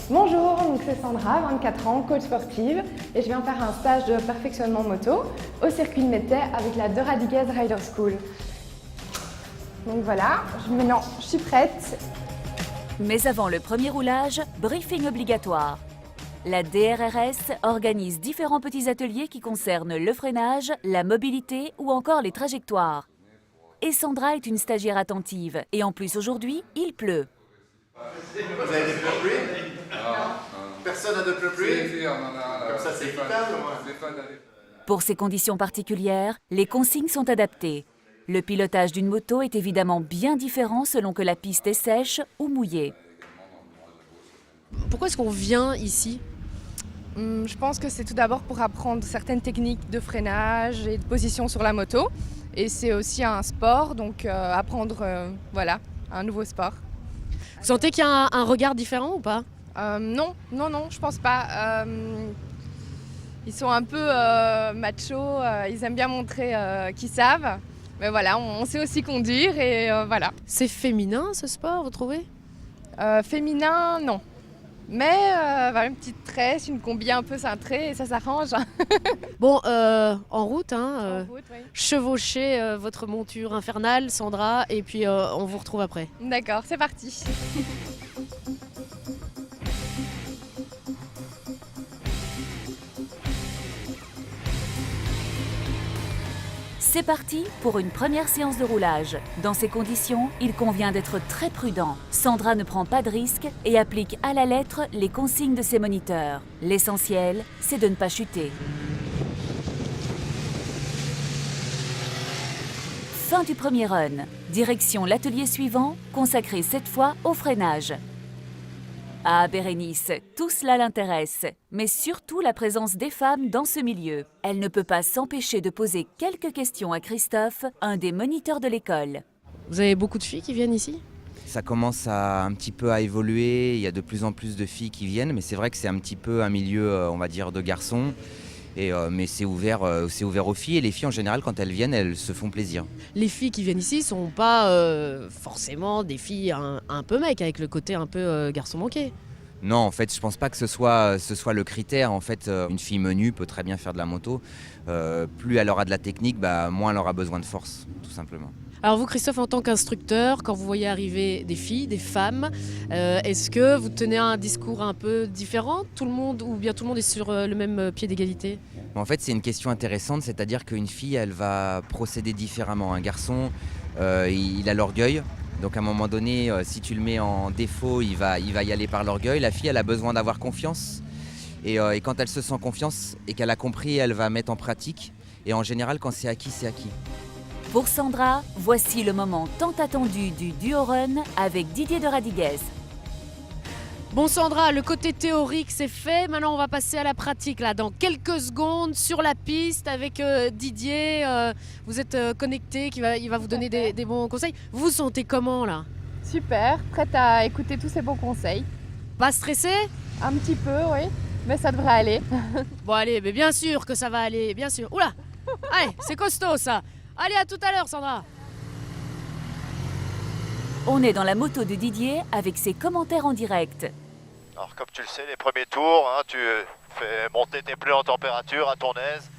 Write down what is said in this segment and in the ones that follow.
Bonjour, donc c'est Sandra, 24 ans, coach sportive et je viens faire un stage de perfectionnement moto au circuit de Métais avec la De Radiguez Rider School. Donc voilà, maintenant je suis prête. Mais avant le premier roulage, briefing obligatoire. La DRRS organise différents petits ateliers qui concernent le freinage, la mobilité ou encore les trajectoires. Et Sandra est une stagiaire attentive. Et en plus aujourd'hui, il pleut. Vous avez des pneus-pluies? Personne n'a de pneus-pluies? Comme ça c'est équitable au moins. Pour ces conditions particulières, les consignes sont adaptées. Le pilotage d'une moto est évidemment bien différent selon que la piste est sèche ou mouillée. Pourquoi est-ce qu'on vient ici ? Je pense que c'est tout d'abord pour apprendre certaines techniques de freinage et de position sur la moto. Et c'est aussi un sport, donc apprendre voilà, un nouveau sport. Vous sentez qu'il y a un regard différent ou pas ? Non, je pense pas. Ils sont un peu machos, ils aiment bien montrer qu'ils savent. Mais voilà, on sait aussi conduire et voilà. C'est féminin ce sport, vous trouvez ? Féminin, non. Mais voilà, une petite tresse, une combi un peu cintrée et ça s'arrange. Bon, en route, En route, oui. chevauchez votre monture infernale, Sandra, et puis on vous retrouve après. D'accord, c'est parti. C'est parti pour une première séance de roulage. Dans ces conditions, il convient d'être très prudent. Sandra ne prend pas de risques et applique à la lettre les consignes de ses moniteurs. L'essentiel, c'est de ne pas chuter. Fin du premier run. Direction l'atelier suivant, consacré cette fois au freinage. Ah, Bérénice, tout cela l'intéresse, mais surtout la présence des femmes dans ce milieu. Elle ne peut pas s'empêcher de poser quelques questions à Christophe, un des moniteurs de l'école. Vous avez beaucoup de filles qui viennent ici ? Ça commence un petit peu à évoluer, il y a de plus en plus de filles qui viennent, mais c'est vrai que c'est un petit peu un milieu, on va dire, de garçons. Mais c'est ouvert aux filles, et les filles en général, quand elles viennent, elles se font plaisir. Les filles qui viennent ici sont pas forcément des filles un peu mecs, avec le côté un peu garçon manqué. Non, en fait, je pense pas que ce soit le critère. En fait, une fille menue peut très bien faire de la moto. Plus elle aura de la technique, moins elle aura besoin de force, tout simplement. Alors vous, Christophe, en tant qu'instructeur, quand vous voyez arriver des filles, des femmes, est-ce que vous tenez un discours un peu différent, tout le monde, ou bien tout le monde est sur le même pied d'égalité ? En fait, c'est une question intéressante, c'est-à-dire qu'une fille, elle va procéder différemment. Un garçon, il a l'orgueil. Donc à un moment donné, si tu le mets en défaut, il va y aller par l'orgueil. La fille, elle a besoin d'avoir confiance. Et quand elle se sent confiance et qu'elle a compris, elle va mettre en pratique. Et en général, quand c'est acquis, c'est acquis. Pour Sandra, voici le moment tant attendu du duo run avec Didier de Radiguez. Bon Sandra, le côté théorique c'est fait, maintenant on va passer à la pratique là, dans quelques secondes sur la piste avec Didier, vous êtes connecté, il va vous donner des bons conseils. Vous vous sentez comment là ? Super, prête à écouter tous ces bons conseils. Pas stressé ? Un petit peu, oui, mais ça devrait aller. Bon allez, mais bien sûr que ça va aller, bien sûr. Oula, allez, c'est costaud ça. Allez, à tout à l'heure Sandra. On est dans la moto de Didier avec ses commentaires en direct. Alors comme tu le sais, les premiers tours, tu fais monter tes pneus en température à ton aise.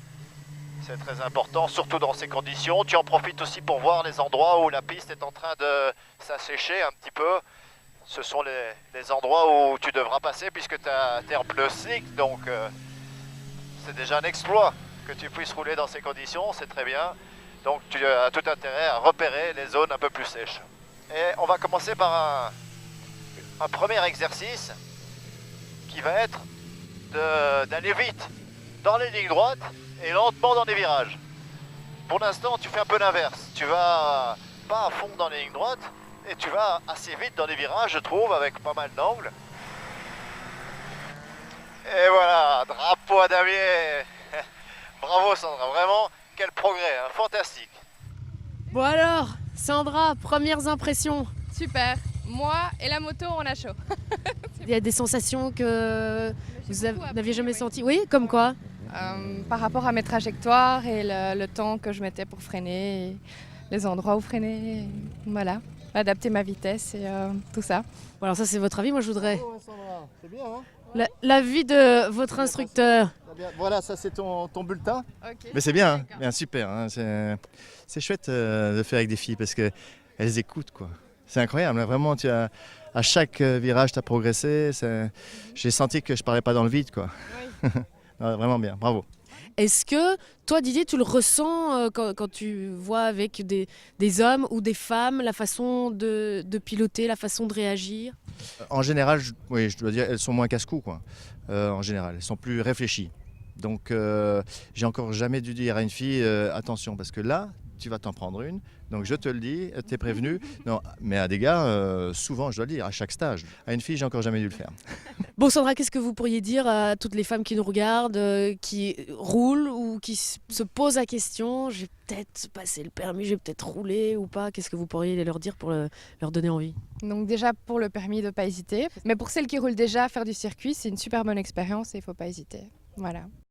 C'est très important, surtout dans ces conditions. Tu en profites aussi pour voir les endroits où la piste est en train de s'assécher un petit peu. Ce sont les endroits où tu devras passer puisque tu es en pneus slick. Donc c'est déjà un exploit que tu puisses rouler dans ces conditions, c'est très bien. Donc tu as tout intérêt à repérer les zones un peu plus sèches. Et on va commencer par un premier exercice qui va être d'aller vite dans les lignes droites et lentement dans les virages. Pour l'instant, tu fais un peu l'inverse. Tu vas pas à fond dans les lignes droites et tu vas assez vite dans les virages, je trouve, avec pas mal d'angles. Et voilà, drapeau à damier. Bravo Sandra, vraiment, quel progrès, fantastique. Bon alors, Sandra, premières impressions. Super, moi et la moto on a chaud. Il y a des sensations que vous n'aviez jamais senties. Oui, comme quoi ? Par rapport à mes trajectoires et le temps que je mettais pour freiner, et les endroits où freiner, et voilà, adapter ma vitesse et tout ça. Bon, alors ça c'est votre avis, moi je voudrais C'est bien, hein? L'avis de votre instructeur. Voilà, ça c'est ton bulletin. Ok. Mais c'est bien, hein. Bien, super. Hein. C'est chouette de faire avec des filles parce qu'elles écoutent, quoi. C'est incroyable, hein. Vraiment, à chaque virage, tu as progressé. J'ai senti que je parlais pas dans le vide, quoi. Non, vraiment bien, bravo. Est-ce que toi, Didier, tu le ressens quand tu vois avec des hommes ou des femmes la façon de piloter, la façon de réagir? En général, oui, je dois dire, elles sont moins casse-cou, quoi. En général, elles sont plus réfléchies. Donc, j'ai encore jamais dû dire à une fille attention, parce que là, tu vas t'en prendre une. Donc, je te le dis, t'es prévenu. Non, mais à des gars, souvent, je dois le dire, à chaque stage. À une fille, j'ai encore jamais dû le faire. Bon, Sandra, qu'est-ce que vous pourriez dire à toutes les femmes qui nous regardent, qui roulent ou qui se posent la question, j'ai peut-être passé le permis, j'ai peut-être roulé ou pas? Qu'est-ce que vous pourriez leur dire pour leur donner envie? Donc déjà pour le permis, de ne pas hésiter. Mais pour celles qui roulent déjà, faire du circuit, c'est une super bonne expérience et il ne faut pas hésiter. Voilà.